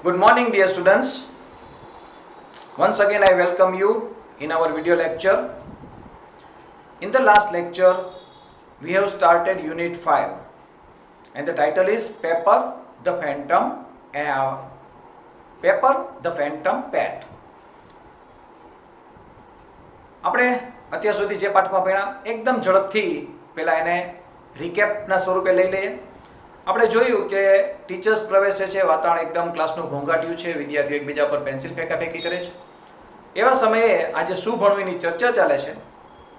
Good morning, dear students. Once again, I welcome you in our video lecture. In the last lecture, we have started Unit 5, and the title is Pepper the Phantom Pet. આપણે અત્યાર સુધી જે પાઠમાં ભણ્યા એકદમ ઝડપથી પહેલા એને રિકેપના સ્વરૂપે લઈ લઈએ. આપણે જોયું કે ટીચર્સ પ્રવેશે છે, વાતાવરણ એકદમ ક્લાસનું ઘોંઘાટિયું છે, વિદ્યાર્થીઓ એકબીજા પર પેન્સિલ ફેંકાફેંકી કરે છે. એવા સમયે આજે શું ભણવીની ચર્ચા ચાલે છે.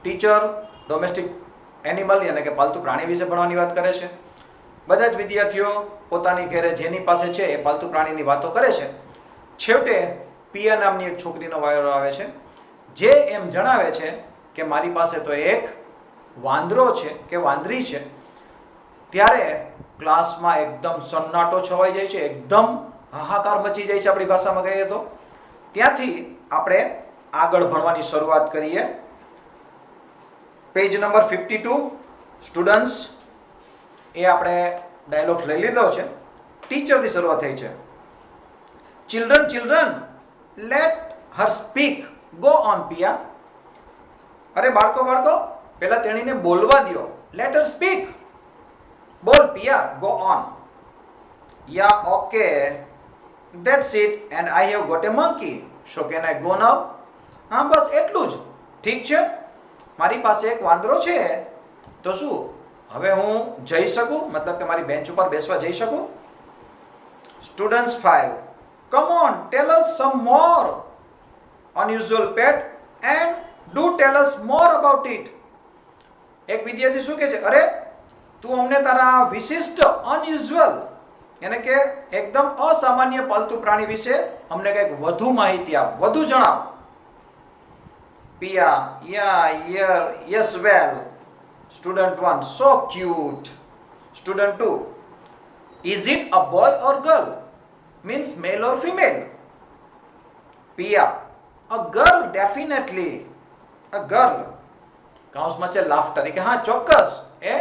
ટીચર ડોમેસ્ટિક એનિમલ યાની કે પાલતુ પ્રાણી વિશે ભણવાની વાત કરે છે. બધા જ વિદ્યાર્થીઓ પોતાની ઘરે જેની પાસે છે એ પાલતુ પ્રાણીની વાતો કરે છે. છેવટે પિયા નામની એક છોકરીનો વારો આવે છે, જે એમ જણાવે છે કે મારી પાસે તો એક વાંદરો છે કે વાંદરી છે. ત્યારે ક્લાસમાં એકદમ સન્નાટો છવાઈ જાય છે, એકદમ હાહાકાર મચી જાય છે આપણી ભાષામાં કહીએ તો. ત્યાંથી આપણે આગળ ભણવાની શરૂઆત કરીએ. પેજ નંબર 52 સ્ટુડન્ટ્સ, એ આપણે ડાયલોગ લઈ લીધો છે. ટીચરથી શરૂઆત થઈ છે. Children let her speak. Go on Pia. અરે બાળકો પહેલા તેણીને બોલવા દો. Let her speak. બોલ Pia, go on. Yeah okay, that's it and I have got a monkey. So can I go now? હા, બસ એટલું જ. ઠીક છે, મારી પાસે એક વાંદરો છે, તો શું હવે હું જઈ શકું? મતલબ કે મારી બેન્ચ ઉપર બેસવા જઈ શકું? Students 5, come on, tell us some more unusual pet and do tell us more about it. એક વિદ્યાર્થી શું કહે છે? અરે તું અમને તારા વિશિષ્ટ અનયુઝ્યુઅલ એટલે કે એકદમ અસામાન્ય પાલતુ પ્રાણી વિશે અમને કંઈક વધુ માહિતી આપ, વધુ જણાવ. પિયા, yes well. Student 1, so cute. Student 2, is it a boy or girl? Means male or female? Piya, a girl, definitely. A girl. કાઉન્સમાં છે લાફ્ટર, કે હા ચોક્કસ એ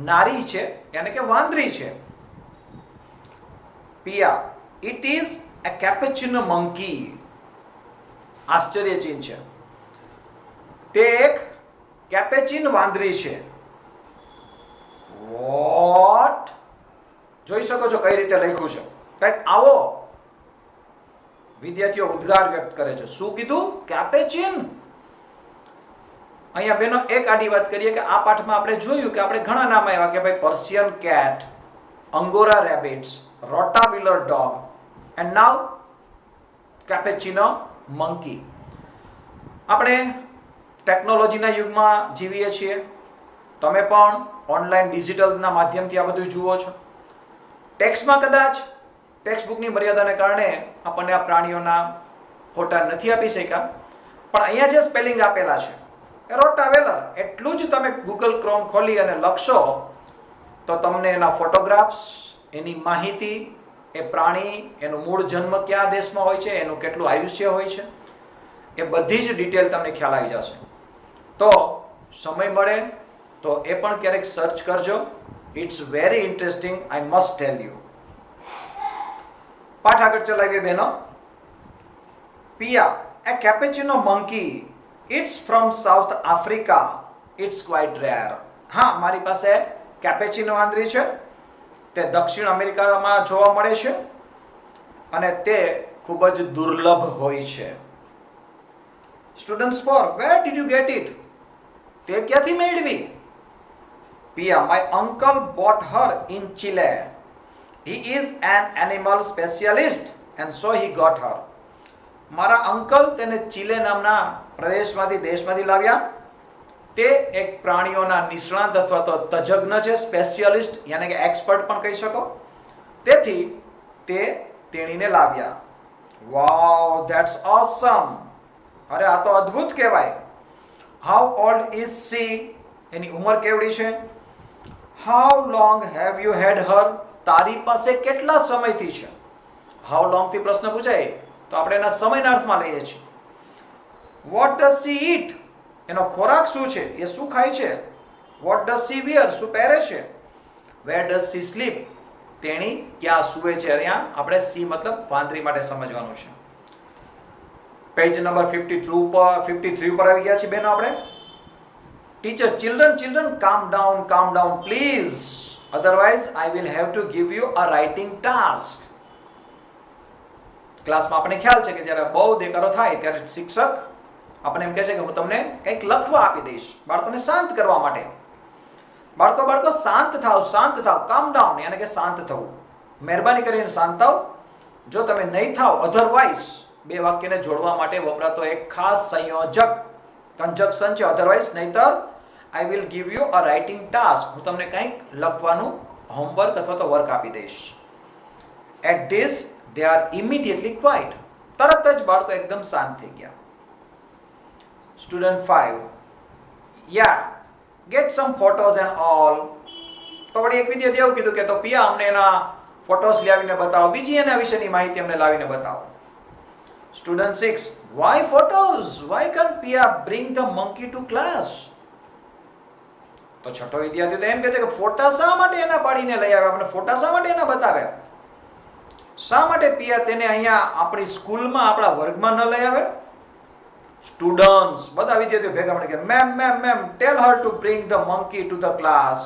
નારી છે યાની કે વાંદરી છે. પિયા, it is a cappuccino monkey. આશ્ચર્યચિહ્ન છે. તે એક કેપેચિન વાંદરી છે. વોટ? જોઈ શકો છો કઈ રીતે લખ્યું છે. કંઈક આવો વિદ્યાર્થીઓ ઉદ્ગાર વ્યક્ત કરે છે. શું કીધું? કેપેચિન. અહીંયા બેનો એક આડી વાત કરીએ કે આ પાઠમાં આપણે જોયું કે આપણે ઘણા નામ આવ્યા કે ભાઈ Persian cat, Angora rabbits, Rottweiler dog and now cappuccino monkey. આપણે ટેકનોલોજીના યુગમાં જીવીએ છીએ. તમે પણ ઓનલાઈન ડિજિટલના માધ્યમથી આ બધું જુઓ છો. ટેક્સ્ટમાં કદાચ ટેક્સ્ટબુકની મર્યાદાને કારણે આપણને આ પ્રાણીઓના ફોટા નથી આપી શક્યા, પણ અહીંયા જે સ્પેલિંગ આપેલા છે એ રોટાવેલર, એટલું જ તમે ગૂગલ ક્રોમ ખોલી અને લખશો તો તમને એના ફોટોગ્રાફ્સ, એની માહિતી, એ પ્રાણી, એનું મૂળ જન્મ કયા દેશમાં હોય છે, એનું કેટલું આયુષ્ય હોય છે, એ બધી જ ડિટેલ તમને ખ્યાલ આવી જશે. તો સમય મળે તો એ પણ ક્યારેક સર્ચ કરજો. It's very interesting, I must tell you. પાઠ આગળ ચલાવીએ બહેનો. પિયા, a cappuccino monkey. It's from South Africa. It's quite rare. હા, મારી પાસે કેપેચિનો વાંદરી છે. તે દક્ષિણ અમેરિકામાં જોવા મળે છે અને તે ખૂબ જ દુર્લભ હોય છે. Students 4, where did you get it? તે ક્યાંથી મેળવી? પિયા, my uncle bought her in Chile. He is an animal specialist and so he got her. મારા અંકલ તેને ચીલે નામના દેશમાંથી લાવ્યા. તે એક પ્રાણીઓના નિષ્ણાત અથવા તો તજજ્ઞ છે, સ્પેશિયલિસ્ટ યાની કે એક્સપર્ટ પણ કહી શકો. તેથી તે તેણીને લાવ્યા. Wow, that's awesome. અરે આ તો અદ્ભુત કહેવાય. How old is she? એની ઉંમર કેવડી છે? How long have you had her? તારી પાસે કેટલા સમયથી છે? હાઉ લોંગ થી પ્રશ્ન પૂછાય તો આપણે એના સમયના અર્થમાં લઈએ છીએ. What does she eat? એનો ખોરાક શું છે? એ શું ખાય છે? What does she wear? શું પહેરે છે? Where does she sleep? તેણી ક્યાં સૂવે છે. અહીંયા આપણે સી મતલબ વાંદરી માટે સમજવાનું છે. પેજ નંબર 53 પર આવી ગયા છે બેનો આપણે. ટીચર, ચિલ્ડ્રન કામ down please, otherwise I will have to give you a writing task. ક્લાસમાં આપણે ખ્યાલ છે કે જ્યારે બહુ દેકારો થાય ત્યારે શિક્ષક આપણે એમ કહે છે કે હું તમને કંઈક લખવા આપી દઈશ બાળકોને શાંત કરવા માટે. બાળકો શાંત થાવ, કામ ડાઉન યાની કે શાંત થવું. મહેરબાની કરીને શાંત થાવ. જો તમે નહીં થાવ, અધરવાઇઝ બે વાક્યને જોડવા માટે વપરાતો એક ખાસ સંયોજક કન્જક્શન છે. અધરવાઇઝ નહીતર I will give you a writing task, હું તમને કંઈક લખવાનું હોમવર્ક અથવા તો વર્ક આપી દઈશ. At this they are immediately quiet. તરત જ બાળકો એકદમ શાંત થઈ ગયા. Student 5, yeah, get some photos and all. તો વળી એક વિદ્યાર્થી એવું કીધું કે તો પિયા અમને એના ફોટોસ લાવીને બતાવો, બીજી એના વિશેની માહિતી અમને લાવીને બતાવો. Student 6, why photos? Why can't Pia bring the monkey to class? તો છઠ્ઠો વિદ્યાર્થી તો એમ કહે છે કે ફોટા શા માટે એના પાડીને લઈ આવ્યા, આપણે ફોટા શા માટે એના બતાવ્યા, શા માટે પિયા તેને અહીંયા આપણી સ્કૂલમાં આપણા વર્ગમાં ન લઈ આવે. સ્ટુડન્ટ્સ બધા વિદ્યાર્થીઓ ભેગા મળે કે ma'am tell her to bring the monkey to the class.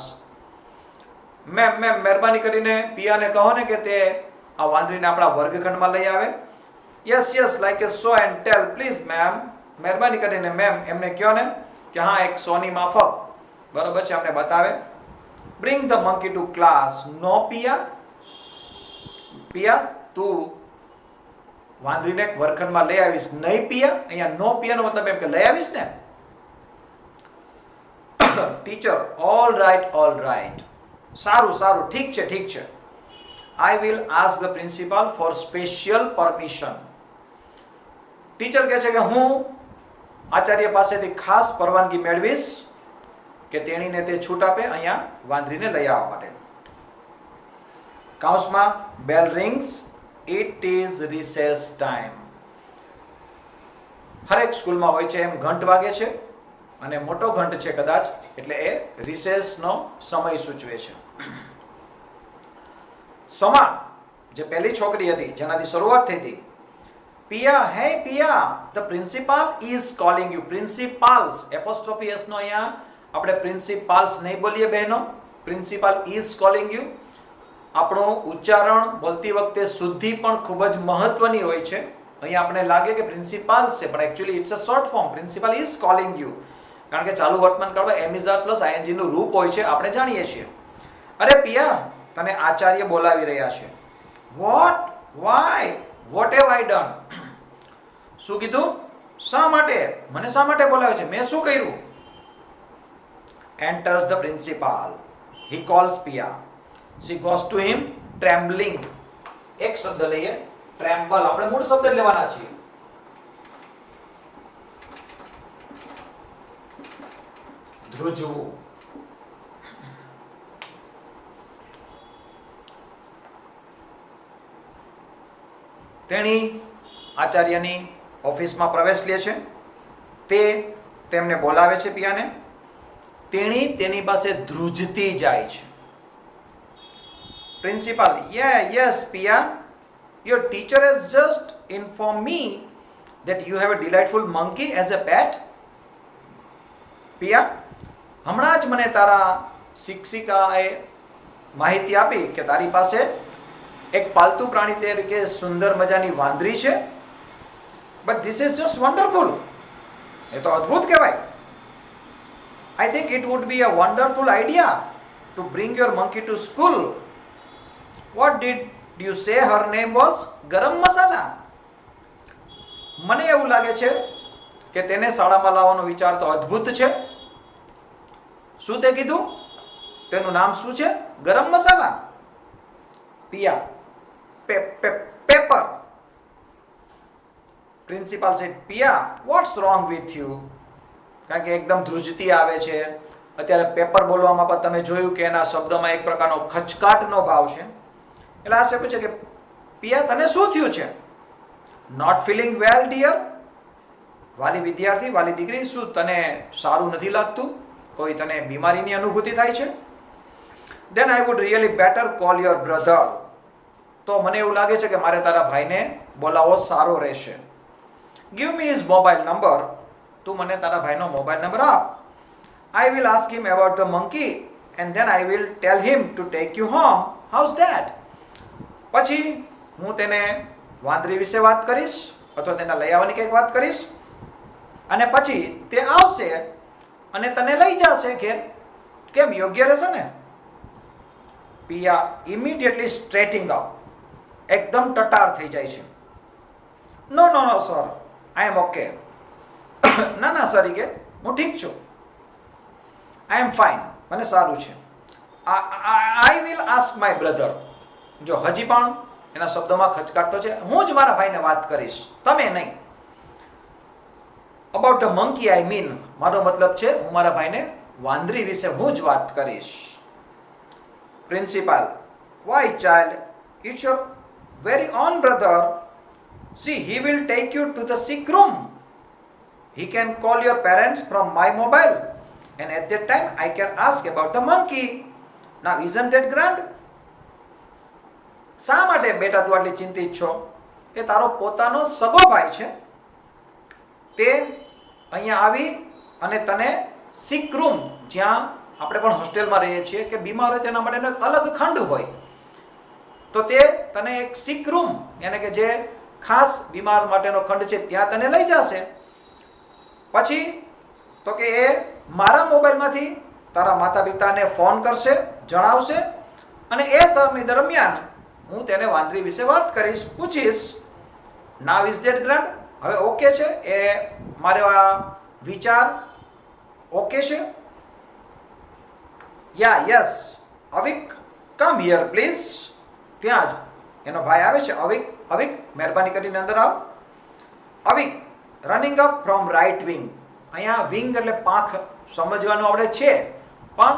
Ma'am મહેરબાની કરીને પિયાને કહો ને કે તે આ વાંદરીને આપણા વર્ગખંડમાં લઈ આવે. Yes like a show and tell please ma'am. મહેરબાની કરીને મેમ એમને કહો ને કે હા એક શોની માફક બરોબર છે અમને બતાવે. Bring the monkey to class. No Pia તું વાંદરીને વર્ગખંડમાં લઈ આવીશ નહીં પિયા. અહીંયા નો પિયાનો મતલબ એમ કે લઈ આવીશ ને. ટીચર, ઓલ રાઈટ, સારું, ઠીક છે. I will ask the principal for special permission. Teacher કહે છે કે હું આચાર્ય પાસેથી ખાસ પરવાનગી મેળવીશ કે તેણીને તે છૂટ આપે અહીંયા વાંદરીને લઈ આવવા માટે. કાઉન્સમાં bell rings, it is recess time. હરેક સ્કૂલમાં હોય છે એમ ઘંટ વાગે છે અને મોટો ઘંટ છે કદાચ એટલે એ રિસેસનો સમય સૂચવે છે. સમા જે પહેલી છોકરી હતી જેનાથી શરૂઆત થઈ હતી, Pia the principal is calling you. Principal's apostrophe S નો અહીંયા આપણે પ્રિન્સિપાલ્સ નહીં બોલીએ બહેનો, પ્રિન્સિપાલ ઇઝ કોલિંગ યુ. આપણું ઉચ્ચારણ બોલતી વખતે શુદ્ધિ પણ ખૂબ જ મહત્વની હોય છે. અહીંયા આપણે લાગે કે પ્રિન્સિપાલ્સ છે પણ actually it's a short form. Principal is calling you કારણ કે ચાલુ વર્તમાન કાળમાં am is are plus ING નું રૂપ હોય છે, આપણે જાણીએ છીએ. અરે પિયા તને આચાર્ય બોલાવી રહ્યા છે. What? Why? What have I done? શું કીધું? શા માટે? મને શા માટે બોલાવે છે? મેં શું કર્યું? Enters the principal. He calls Pia. She goes to him trembling. એક શબ્દ લઈએ tremble. આપણે મૂળ શબ્દ લેવાના છીએ. ધ્રુજવું. તેણી આચાર્યની ઓફિસમાં પ્રવેશ લે છે. તે તેમને બોલાવે છે પિયાને. તેણી તેની પાસે ધ્રુજતી જાય છે. Principal, yes Pia, your teacher has just informed me that you have a delightful monkey as a pet. Pia, હમણાં જ મને તારા શિક્ષિકાએ માહિતી આપી કે તારી પાસે એક પાલતુ પ્રાણી તરીકે સુંદર મજાની વાંદરી છે. But this is just wonderful. એ તો અદ્ભુત કહેવાય. I think it would be a wonderful idea to bring your monkey to school. What did you say her name was? ગરમ મસાલા. મને એવું લાગે છે કે તેને શાળામાં લાવવાનો વિચાર તો અદ્ભુત છે. શું તે કીધું? તેનું નામ શું છે? Garam masala. Pia, Pepper. Principal said, Pia, what's wrong with you? કારણ કે એકદમ ધ્રુજતી આવે છે. અત્યારે પેપર બોલવામાં પણ તમે જોયું કે એના શબ્દમાં એક પ્રકારનો ખચકાટનો ભાવ છે. એટલે આ છે પૂછે કે પિયા તને શું થયું છે? Not feeling well dear. વાલી વિદ્યાર્થી, વાલી દીકરી, શું તને સારું નથી લાગતું? કોઈ તને બીમારીની અનુભૂતિ થાય છે? then I would really better call your brother. તો મને એવું લાગે છે કે મારે તારા ભાઈને બોલાવવો સારો રહેશે. Give me his mobile number. તું મને તારા ભાઈનો મોબાઈલ નંબર આપ. I will ask him about the monkey and then I will tell him to take you home. How's that? પછી હું તેને વાંદરી વિશે વાત કરીશ અથવા તેના લઈ આવવાની કંઈક વાત કરીશ અને પછી તે આવશે અને તને લઈ જશે ઘેર. કેમ, યોગ્ય રહેશે ને? પિયા ઇમિડિયેટલી સ્ટ્રેટિંગ અપ, એકદમ ટટાર થઈ જાય છે. નો નો નો સર, આઈ એમ ઓકે. ના ના સર, કે હું ઠીક છું. આઈ એમ ફાઇન, મને સારું છે. I will ask my brother. જો હજી પણ એના શબ્દોમાં ખચકાટ છે. હું જ મારા ભાઈને વાત કરીશ, તમે નહીં. About the monkey I mean, મારો મતલબ છે હું મારા ભાઈને વાંદરી વિશે હું જ વાત કરીશ. Principal, why child, it's your very own brother. See, he will take you to the sick room. He can call your parents from my mobile and at that time I can ask about the monkey. Now isn't that grand? શા માટે બેટા તું આટલી ચિંતિત છો? એ તારો પોતાનો સગો ભાઈ છે. તે અહીંયા આવી અને તને સિક રૂમ, જ્યાં આપણે પણ હોસ્ટેલમાં રહીએ છીએ કે બીમાર હોય તેના માટેનો એક અલગ ખંડ હોય, તો તે તને એક સિક રૂમ, યાને કે જે ખાસ બીમાર માટેનો ખંડ છે, ત્યાં તને લઈ જશે. પછી તો કે એ મારા મોબાઈલમાંથી તારા માતા પિતાને ફોન કરશે, જણાવશે અને એ સમય દરમિયાન હું તેને વાંદરી વિશે વાત કરીશ, પૂછીશ. Now is that grand? હવે ઓકે છે એ મારો આ વિચાર? ઓકે છે? Yeah yes. Avik, come here please. ત્યાં જ એનો ભાઈ આવે છે. અવિક, અવિક મહેરબાની કરીને અંદર આવ. Avik running up from right wing. અહીંયા વિંગ એટલે પાંખ સમજવાનું આપણે છે, પણ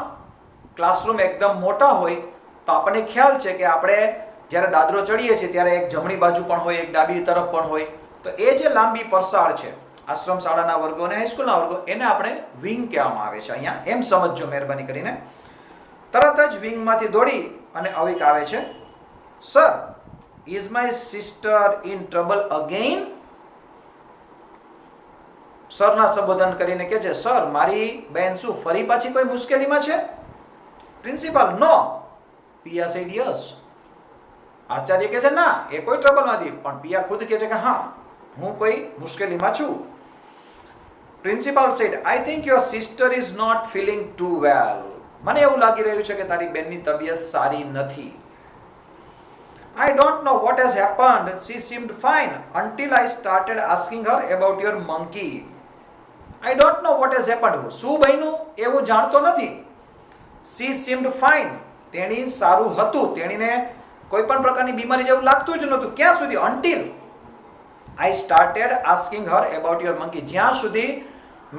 ક્લાસરૂમ એકદમ મોટા હોય તો આપણને ખ્યાલ છે કે આપણે જ્યારે દાદરો ચડીએ છીએ ત્યારે એક જમણી બાજુ પણ હોય, એક ડાબી તરફ પણ હોય. તો એ જે લાંબી પરસાળ છે આશ્રમ શાળાના વર્ગો અને હાઈસ્કૂલના વર્ગો, એને આપણે વિંગ કહેવામાં આવે છે. અહીંયા એમ સમજજો મહેરબાની કરીને. તરત જ વિંગમાંથી દોડી અને અવિક આવે છે. Sir, is my sister in trouble again? સરના સંબોધન કરીને કહે છે, સર મારી બહેન શું ફરી પાછી કોઈ મુશ્કેલીમાં છે? પ્રિન્સિપાલ, નો. પિયા સેડ યસ. આચાર્ય કહે છે ના, એ કોઈ ટ્રબલ નથી. પણ પિયા ખુદ કહે છે કે હા, હું કોઈ મુશ્કેલીમાં છું. Principal said, I think your sister is not feeling too well. મને એવું લાગી રહ્યું છે કે તારી બેનની તબિયત સારી નથી. I don't know what has happened. She seemed fine until I started asking her about your monkey. I don't know what has happened. શું બન્યું એ હું જાણતો નથી. She seemed fine. તેણી સારું હતું. તેણીને કોઈ પણ પ્રકારની બીમારી જેવું લાગતું જ નહોતું. ક્યાં સુધી? Until I started asking her about your monkey. જ્યાં સુધી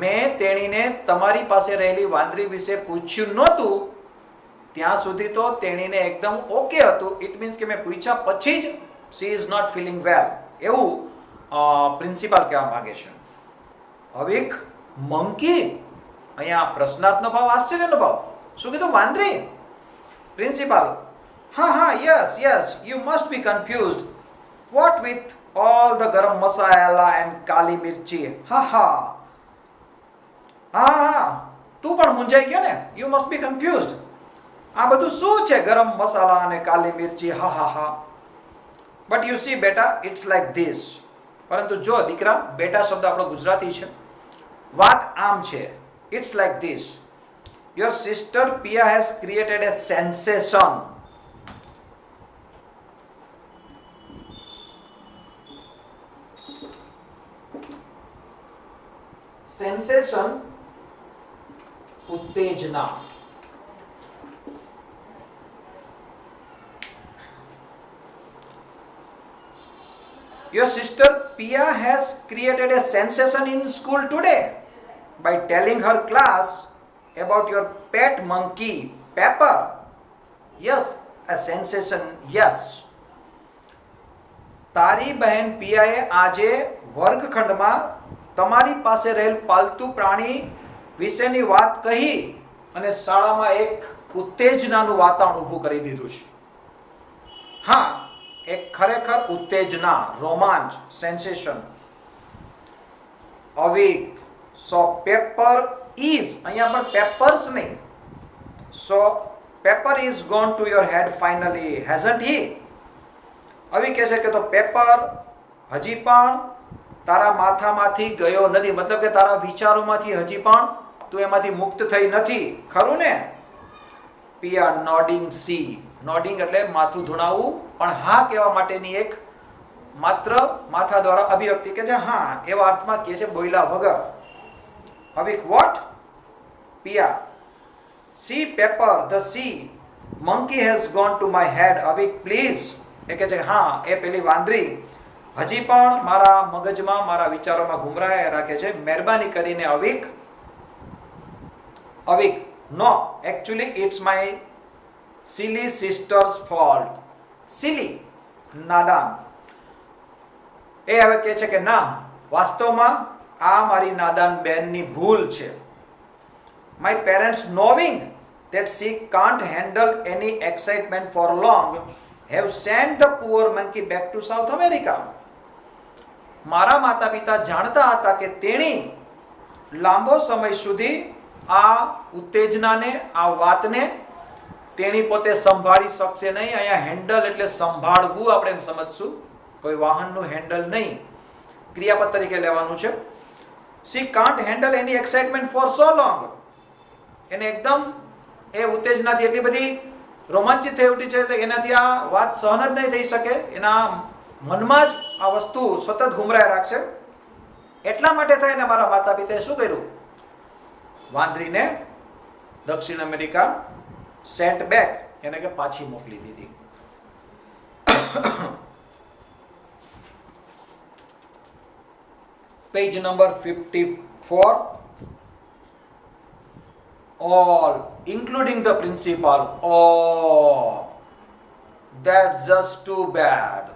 મેં તેણીને તમારી પાસે રહેલી વાંદરી વિશે પૂછ્યું નહોતું, ત્યાં સુધી તો તેણીને એકદમ ઓકે હતું. ઇટ મીન્સ કે મેં પૂછ્યા પછી જ સી ઇઝ નોટ ફીલિંગ વેલ, એવું પ્રિન્સિપાલ કહેવા માંગે છે. અવિક, મંકી, અહીંયા પ્રશ્નાર્થનો ભાવ, આશ્ચર્યનો ભાવ. શું કીધું? વાંદરી. પ્રિન્સિપાલ, હા હા, yes yes, you must be confused. What with all the garam masala and કાલી મિર્ચી? હા હા હા હા, તું પણ મૂંઝાઈ ગયો ને? You must be confused. આ બધું શું છે ગરમ મસાલા અને કાલી મિર્ચી? હા હા હા. બટ યુ સી બેટા, ઇટ્સ લાઈક ધીસ. પરંતુ જો દીકરા, બેટા શબ્દ આપણો ગુજરાતી છે. વાત આમ છે. It's like this. Your sister Pia has created a sensation. Sensation, ઉત્તેજના. Your sister Pia has created a sensation in school today by telling her class about your pet monkey, Pepper. Yes, a sensation, yes. તારી બહેન પિયાએ આજે વર્ગખંડમાં તમારી પાસે રહેલ પાલતુ પ્રાણી વિશેની વાત કહી અને શાળામાં એક ઉત્તેજનાનું વાતાવરણ ઊભું કરી દીધું છે. હા, એક ખરેખર ઉત્તેજના, રોમાંચ, sensation. Avik. So Pepper is, અહીંયા પણ પેપર્સ નહીં. So Pepper is gone to your head finally, hasn't he? Avik કહે છે કે તો પેપર હજી પણ તારા માથામાંથી ગયો નથી, મતલબ કે તારા વિચારોમાંથી હજી પણ તું એમાંથી મુક્ત થઈ નથી, ખરું ને? પિયા નોડિંગ સી. નોડિંગ એટલે માથું ધુણાવવું, પણ હા કહેવા માટેની એક માત્ર માથા દ્વારા અભિવ્યક્તિ કે છે હા એવા અર્થમાં કહે છે, બોલ્યા વગર. Avik what? Pia see Pepper the see monkey has gone to my head. Avik please. એ કહે છે હા, એ પેલી વાંદરી હજી પણ મારા મગજમાં, મારા વિચારોમાં ઘુમરાયા રાખે છે, મહેરબાની કરીને અવિક. અવિક નો, actually it's my silly sister's fault. Silly, નાદાન. એ હવે કહે છે કે ના, વાસ્તવમાં આ મારી નાદાન બહેનની ભૂલ છે. My parents knowing that she can't handle any excitement for long have sent the poor monkey back to South America. મારા માતા પિતા જાણતા હતા કે તેણી લાંબો સમય સુધી આ ઉત્તેજનાને, આ વાતને તેણી પોતે સંભાળી શકશે નહીં. અહીંયા હેન્ડલ એટલે સંભાળવું, આપણે એમ સમજશું, કોઈ વાહનનું હેન્ડલ નહીં, ક્રિયાપદ તરીકે લેવાનું છે. She can't handle any excitement for so long. એને એકદમ એ ઉત્તેજનાથી એટલી બધી રોમાંચિત થઈ ઉઠી છે કે એનાથી આ વાત સહન જ નહીં થઈ શકે. એના મનમાં જ આ વસ્તુ સતત ઘુમરાય રાખશે. એટલા માટે થઈને મારા માતા પિતાએ શું કર્યું? વાંદરીને દક્ષિણ અમેરિકા સેન્ટ બેક, એને કે પાછી મોકલી દીધી. Page number 54. All, including the principal. Oh, that's just too bad.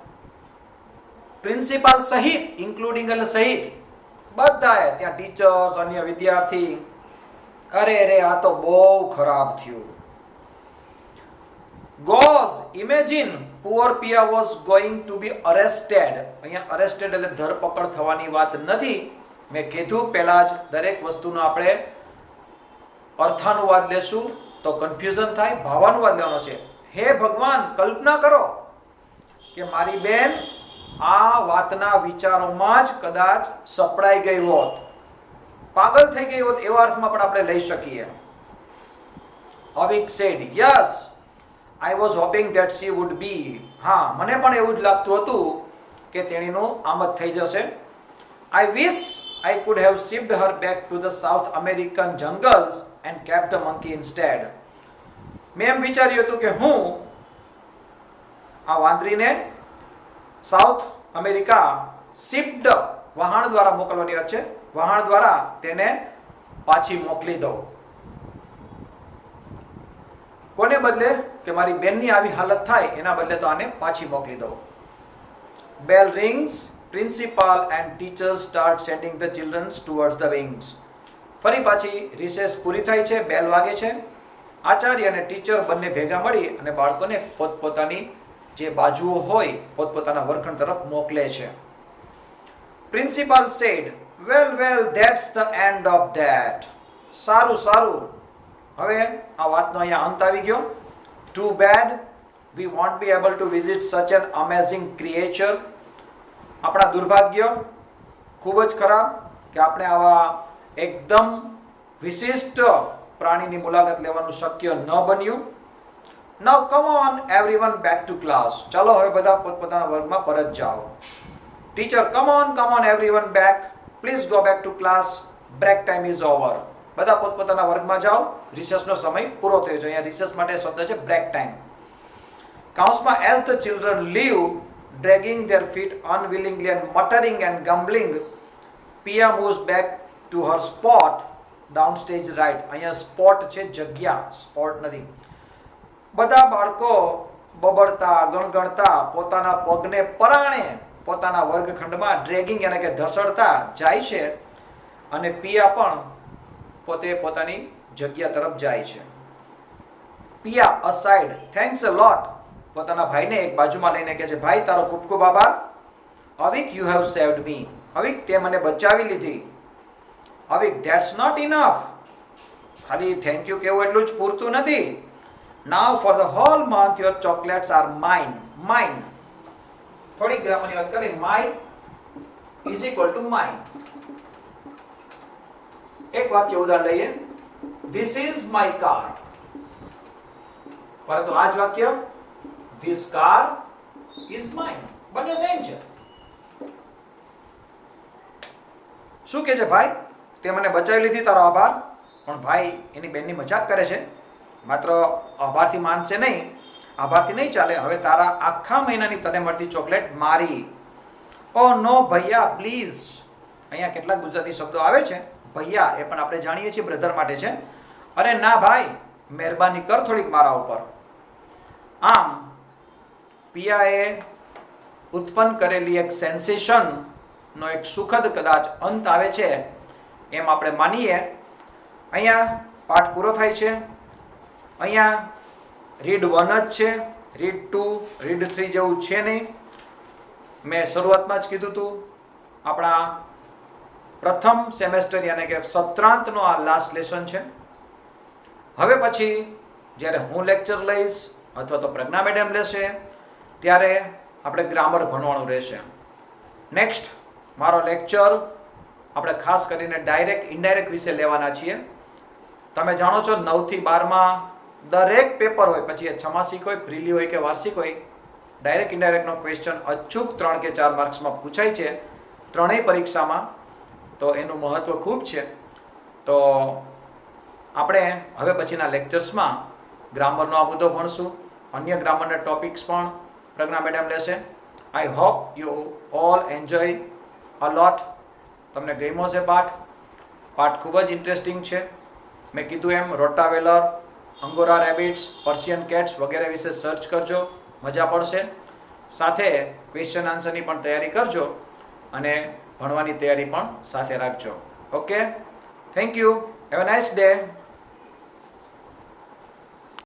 Principal સહિત, ઇન્ક્લુડિંગ એટલે સહિત, બધાએ, ત્યાં ટીચર્સ, અન્ય વિદ્યાર્થી, અરે રે આ તો બહુ ખરાબ થયું. Goes, imagine poor Pia was going to be arrested. અહીંયા arrested એટલે ધરપકડ થવાની વાત નથી. મેં કીધું પહેલા જ, દરેક વસ્તુનો આપણે અર્થાનુવાદ લેશું તો કન્ફ્યુઝન થાય, ભાવાનુવાદ લેવાનો છે. હે ભગવાન, કલ્પના કરો કે મારી બેન આ વાતના વિચારોમાં જ કદાચ સપડાઈ ગઈ હોત, પાગલ થઈ ગઈ હોત, એવા અર્થમાં પણ આપણે લઈ શકીએ. Avik said, yes I was hoping that she would be. હા, મને પણ એવું જ લાગતું હતું કે તેણીનું આમ જ થઈ જશે. I wish I could have shipped her back to the South American jungles and kept the monkey instead. મેં એમ વિચાર્યું હતું કે હું આ વાંદરીને સાઉથ અમેરિકા શિપ્ડ, વહાણ દ્વારા મોકલવાની વાત છે, વહાણ દ્વારા તેને પાછી મોકલી દઉં. કોને બદલે? કે મારી બેનની આવી હાલત થાય એના બદલે તો આને પાછી મોકલી દઉં. Bell rings, principal and teachers start sending the children towards the wings. ફરી પાછી રિસેસ પૂરી થાય છે, બેલ વાગે છે. આચાર્ય અને ટીચર બંને ભેગા મળી અને બાળકોને પોતપોતાની જે બાજુઓ હોય પોતપોતાના વર્ગખંડ તરફ મોકલે છે. Principal said, well well, that's the end of that. સારું સારું, હવે આ વાતનો અહીંયા અંત આવી ગયો. Too bad we won't be able to visit such an amazing creature. આપણા દુર્ભાગ્ય, ખૂબ જ ખરાબ કે આપણે આવા એકદમ વિશિષ્ટ પ્રાણીની મુલાકાત લેવાનું શક્ય ન બન્યું. Now come on everyone back to class. ચાલો હવે બધા પોતપોતાના વર્ગમાં પરત જાઓ. Teacher, come on everyone back. Please go back to class. Break time is over. બધા પોતપોતાના વર્ગમાં જાઓ, રિસેસનો સમય પૂરો થયો છે. અહીંયા રિસેસ માટે શબ્દ છે બ્રેક ટાઈમ. કૌંસમાં as the children leave, dragging their feet unwillingly and muttering and grumbling, Pia moves back to her spot down stage right. અહીંયા સ્પોટ છે જગ્યા, સ્પોટ નથી. બધા બાળકો બબડતા, ગણગણતા પોતાના પગને પરાણે પોતાના વર્ગખંડમાં ડ્રેગિંગ એટલે કે ધસડતા જાય છે અને પિયા પણ પોતે પોતાની જગ્યા તરફ જાય છે. પિયા અસાઇડ થેન્ક્સ અ લોટ, પોતાના ભાઈને એક બાજુમાં લઈને કહે છે, ભાઈ તારો ખૂબ ખૂબ આભાર. Avik you have saved me, Avik તે મને બચાવી લીધી. અવિક ધેટ્સ નોટ ઇનફ, ખાલી થેન્ક યુ કહેવું એટલું જ પૂરતું નથી. Now for the whole month your chocolates are mine. Mine થોડીક ગ્રામરની વાત કરીએ, my is equal to mine. એક વાક્ય ઉદાહરણ લઈએ, ધીસ ઇઝ માય કાર, પરંતુ આ જ વાક્ય ધીસ કાર ઇઝ માઇન, બંને સેમ છે. શું કહે છે ભાઈ તે મને બચાવી લીધી, તારો આભાર. પણ ભાઈ એની બેનની મજાક કરે છે, માત્ર આભારથી માનશે નહીં, આભારથી નહીં ચાલે. હવે તારા આખા મહિનાની તને મળતી ચોકલેટ મારી. ઓ નો ભૈયા પ્લીઝ, અહીંયા કેટલાક ગુજરાતી શબ્દો આવે છે. ભૈયા એ પણ આપણે જાણીએ છીએ બ્રધર માટે છે. અરે ના ભાઈ, મહેરબાની કર થોડીક મારા ઉપર. આમ પિયાએ ઉત્પન્ન કરેલી એક સેન્સેશન નો એક સુખદ કદાચ અંત આવે છે એમ આપણે માનીએ. અહીંયા પાઠ પૂરો થાય છે. અહીંયા રીડ 1 જ છે, રીડ 2, રીડ 3 જેવું છે નહીં. મેં શરૂઆતમાં જ કીધું હતું, આપણા પ્રથમ સેમેસ્ટર યાની કે સત્રાંતનો આ લાસ્ટ લેસન છે. હવે પછી જ્યારે હું લેક્ચર લઈશ અથવા તો પ્રજ્ઞા મેડમ લેશે ત્યારે આપણે ગ્રામર ભણવાનું રહેશે. નેક્સ્ટ મારો લેક્ચર આપણે ખાસ કરીને ડાયરેક્ટ ઇનડાયરેક્ટ વિશે લેવાના છીએ. તમે જાણો છો 9 થી 12માં દરેક પેપર હોય, પછી એ છમાસિક હોય, પ્રિલી હોય કે વાર્ષિક હોય, ડાયરેક્ટ ઇનડાયરેક્ટનો ક્વેશ્ચન અચૂક 3 કે 4 માર્ક્સમાં પૂછાય છે ત્રણેય પરીક્ષામાં. તો એનું મહત્વ ખૂબ છે. તો આપણે હવે પછીના લેક્ચર્સમાં ગ્રામરનો આ મુદ્દો ભણશું. અન્ય ગ્રામરના ટોપિક્સ પણ પ્રજ્ઞા મેડમ લેશે. I hope you all enjoy a lot. તમને ગમ્યો છે પાઠ? પાઠ ખૂબ જ ઇન્ટરેસ્ટિંગ છે. મેં કીધું એમ રોટાવેલર, અંગોરા રેબિટ્સ, પર્શિયન કેટ્સ વગેરે વિશે સર્ચ કરજો, મજા પડશે. સાથે ક્વેશ્ચન આન્સરની પણ તૈયારી કરજો અને ભણવાની તૈયારી પણ સાથે રાખજો. Okay, thank you, have a nice day.